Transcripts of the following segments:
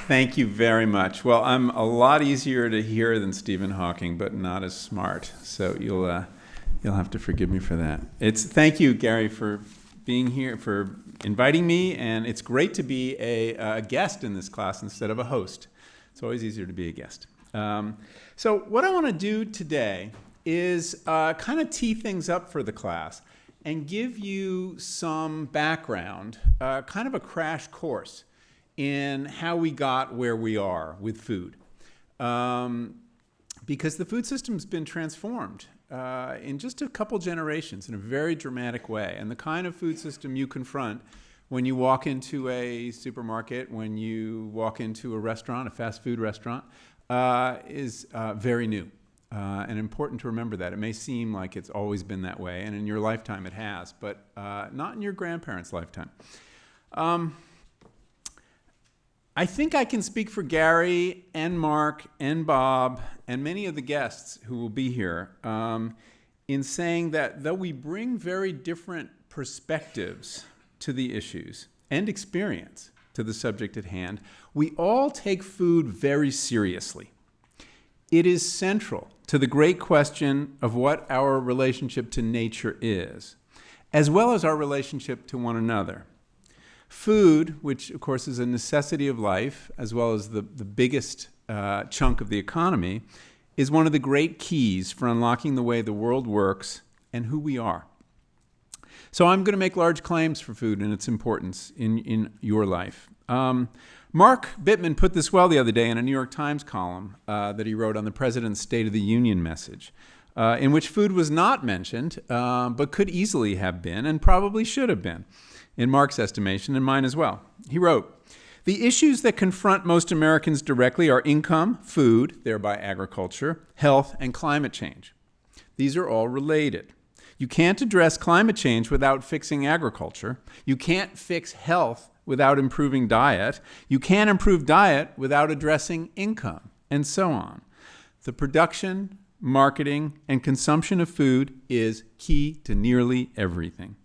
Thank you very much. Well, I'm a lot easier to hear than Stephen Hawking, but not as smart. So you'll have to forgive me for that. Thank you, Gary, for being here, for inviting me, and it's great to be a guest in this class instead of a host. It's always easier to be a guest. So what I want to do today is kind of tee things up for the class and give you some background, kind of a crash course in how we got where we are with food. Because the food system's been transformed in just a couple generations in a very dramatic way. And the kind of food system you confront when you walk into a supermarket, when you walk into a restaurant, a fast food restaurant, is very new. And important to remember that. It may seem like it's always been that way, and in your lifetime it has, but not in your grandparents' lifetime. I think I can speak for Gary and Mark and Bob and many of the guests who will be here in saying that though we bring very different perspectives to the issues and experience to the subject at hand, we all take food very seriously. It is central to the great question of what our relationship to nature is, as well as our relationship to one another. Food, which of course is a necessity of life, as well as the biggest chunk of the economy, is one of the great keys for unlocking the way the world works and who we are. So I'm going to make large claims for food and its importance in your life. Mark Bittman put this well the other day in a New York Times column that he wrote on the President's State of the Union message, in which food was not mentioned, but could easily have been and probably should have been, in Mark's estimation, and mine as well. He wrote, "The issues that confront most Americans directly are income, food, thereby agriculture, health, and climate change. These are all related. You can't address climate change without fixing agriculture. You can't fix health without improving diet. You can't improve diet without addressing income," and so on. The production, marketing, and consumption of food is key to nearly everything.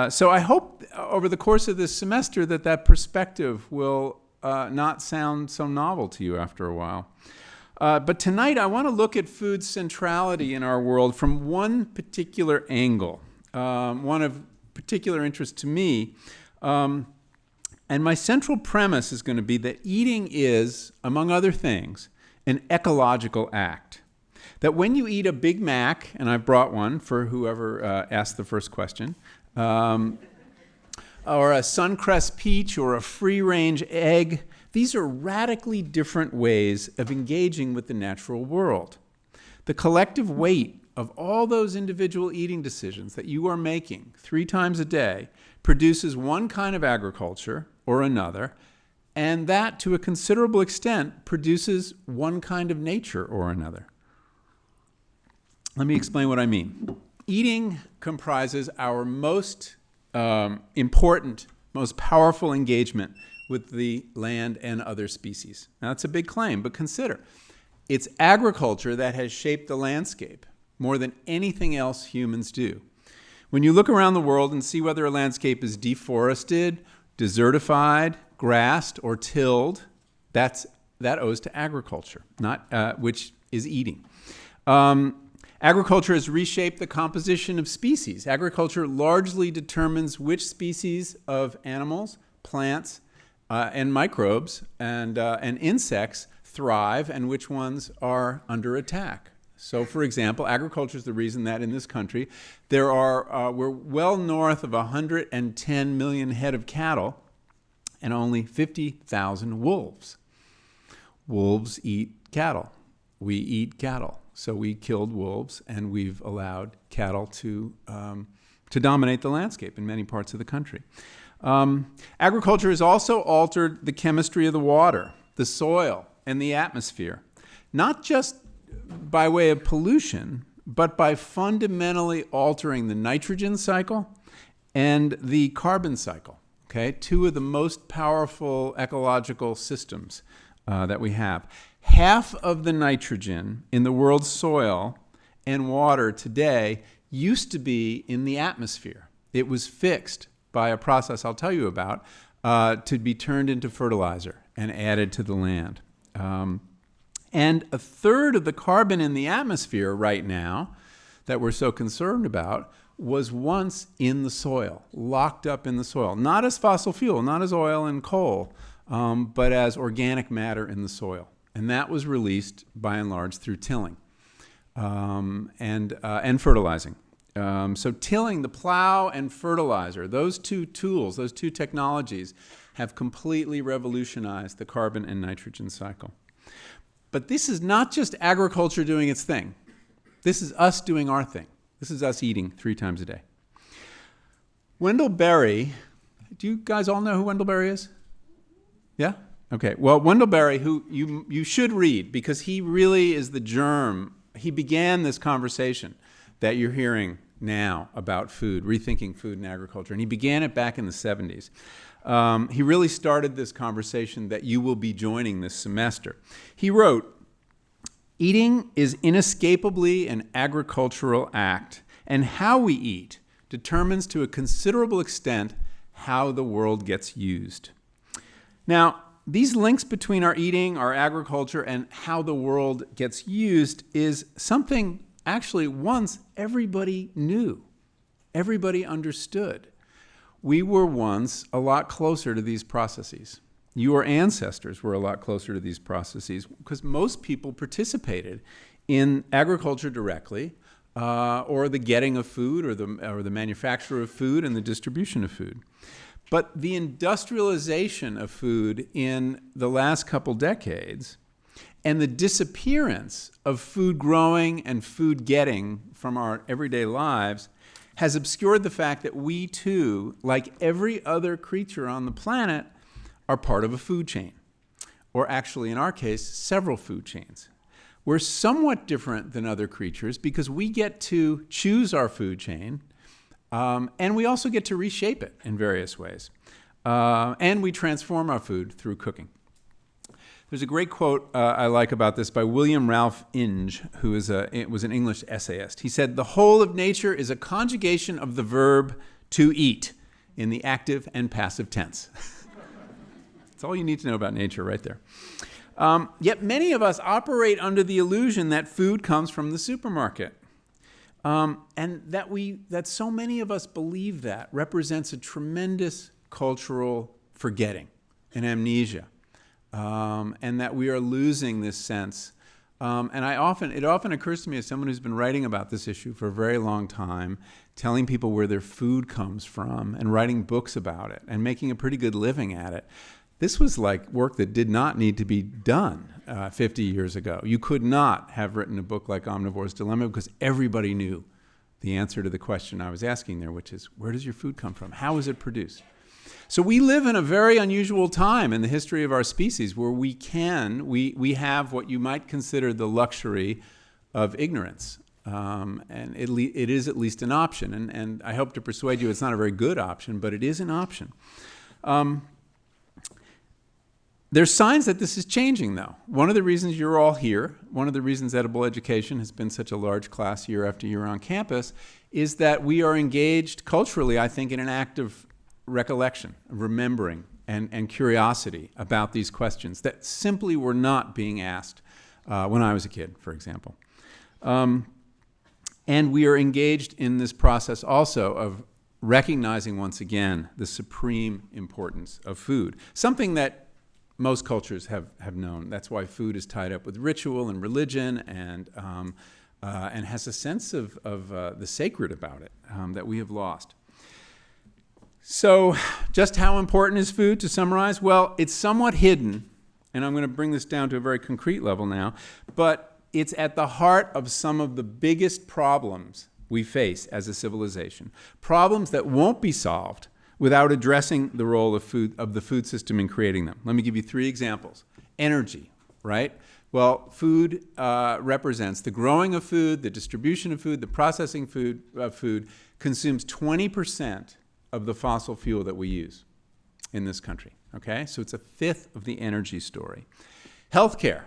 So I hope over the course of this semester that perspective will not sound so novel to you after a while. But tonight I want to look at food's centrality in our world from one particular angle, one of particular interest to me. And my central premise is going to be that eating is, among other things, an ecological act. That when you eat a Big Mac, and I've brought one for whoever asked the first question, or a Suncrest peach or a free-range egg, these are radically different ways of engaging with the natural world. The collective weight of all those individual eating decisions that you are making 3 times a day produces one kind of agriculture or another, and that, to a considerable extent, produces one kind of nature or another. Let me explain what I mean. Eating comprises our most important, most powerful engagement with the land and other species. Now, that's a big claim, but consider, it's agriculture that has shaped the landscape more than anything else humans do. When you look around the world and see whether a landscape is deforested, desertified, grassed, or tilled, that owes to agriculture, which is eating. Agriculture has reshaped the composition of species. Agriculture largely determines which species of animals, plants, and microbes and insects thrive and which ones are under attack. So, for example, agriculture is the reason that in this country we're well north of 110 million head of cattle and only 50,000 wolves. Wolves eat cattle. We eat cattle. So we killed wolves, and we've allowed cattle to dominate the landscape in many parts of the country. Agriculture has also altered the chemistry of the water, the soil, and the atmosphere, not just by way of pollution, but by fundamentally altering the nitrogen cycle and the carbon cycle, okay? 2 of the most powerful ecological systems that we have. Half of the nitrogen in the world's soil and water today used to be in the atmosphere. It was fixed by a process I'll tell you about to be turned into fertilizer. and added to the land. And a third of the carbon in the atmosphere right now that we're so concerned about was once in the soil, locked up in the soil, not as fossil fuel, not as oil and coal, but as organic matter in the soil. And that was released by and large through tilling and fertilizing. So tilling, the plow and fertilizer, those two tools, those two technologies have completely revolutionized the carbon and nitrogen cycle. But this is not just agriculture doing its thing. This is us doing our thing. This is us eating 3 times a day. Wendell Berry, do you guys all know who Wendell Berry is? Yeah? Okay. Well, Wendell Berry, who you should read because he really is the germ. He began this conversation that you're hearing now about food, rethinking food and agriculture. And he began it back in the 70s. He really started this conversation that you will be joining this semester. He wrote, "Eating is inescapably an agricultural act, and how we eat determines to a considerable extent how the world gets used." Now, these links between our eating, our agriculture, and how the world gets used is something actually once everybody knew, everybody understood. We were once a lot closer to these processes. Your ancestors were a lot closer to these processes because most people participated in agriculture directly, or the getting of food, or the manufacture of food and the distribution of food. But the industrialization of food in the last couple decades and the disappearance of food growing and food getting from our everyday lives has obscured the fact that we too, like every other creature on the planet, are part of a food chain, or actually in our case, several food chains. We're somewhat different than other creatures because we get to choose our food chain, and we also get to reshape it in various ways. And we transform our food through cooking. There's a great quote I like about this by William Ralph Inge, who was an English essayist. He said, "The whole of nature is a conjugation of the verb to eat in the active and passive tense." That's all you need to know about nature right there. Yet many of us operate under the illusion that food comes from the supermarket. And that so many of us believe that represents a tremendous cultural forgetting and amnesia. And that we are losing this sense. And it often occurs to me as someone who's been writing about this issue for a very long time, telling people where their food comes from and writing books about it and making a pretty good living at it. This was like work that did not need to be done 50 years ago. You could not have written a book like Omnivore's Dilemma because everybody knew the answer to the question I was asking there, which is, where does your food come from? How is it produced? So we live in a very unusual time in the history of our species where we have what you might consider the luxury of ignorance. And it is at least an option. And I hope to persuade you it's not a very good option, but it is an option. There's signs that this is changing, though. One of the reasons you're all here, one of the reasons Edible Education has been such a large class year after year on campus, is that we are engaged culturally, I think, in an act of recollection, remembering, and curiosity about these questions that simply were not being asked when I was a kid, for example. And we are engaged in this process also of recognizing once again the supreme importance of food, something that most cultures have known. That's why food is tied up with ritual and religion and has a sense of the sacred about it that we have lost. So just how important is food, to summarize? Well, it's somewhat hidden, and I'm going to bring this down to a very concrete level now, but it's at the heart of some of the biggest problems we face as a civilization, problems that won't be solved without addressing the role of the food system in creating them. Let me give you 3 examples. Energy, right? Well, food represents the growing of food, the distribution of food, the processing of food consumes 20% of the fossil fuel that we use in this country, okay? So it's a fifth of the energy story. Healthcare.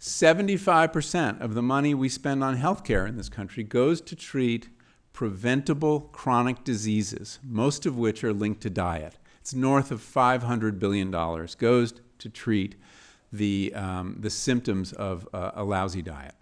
75% of the money we spend on healthcare in this country goes to treat preventable chronic diseases, most of which are linked to diet. It's north of $500 billion goes to treat the symptoms of a lousy diet.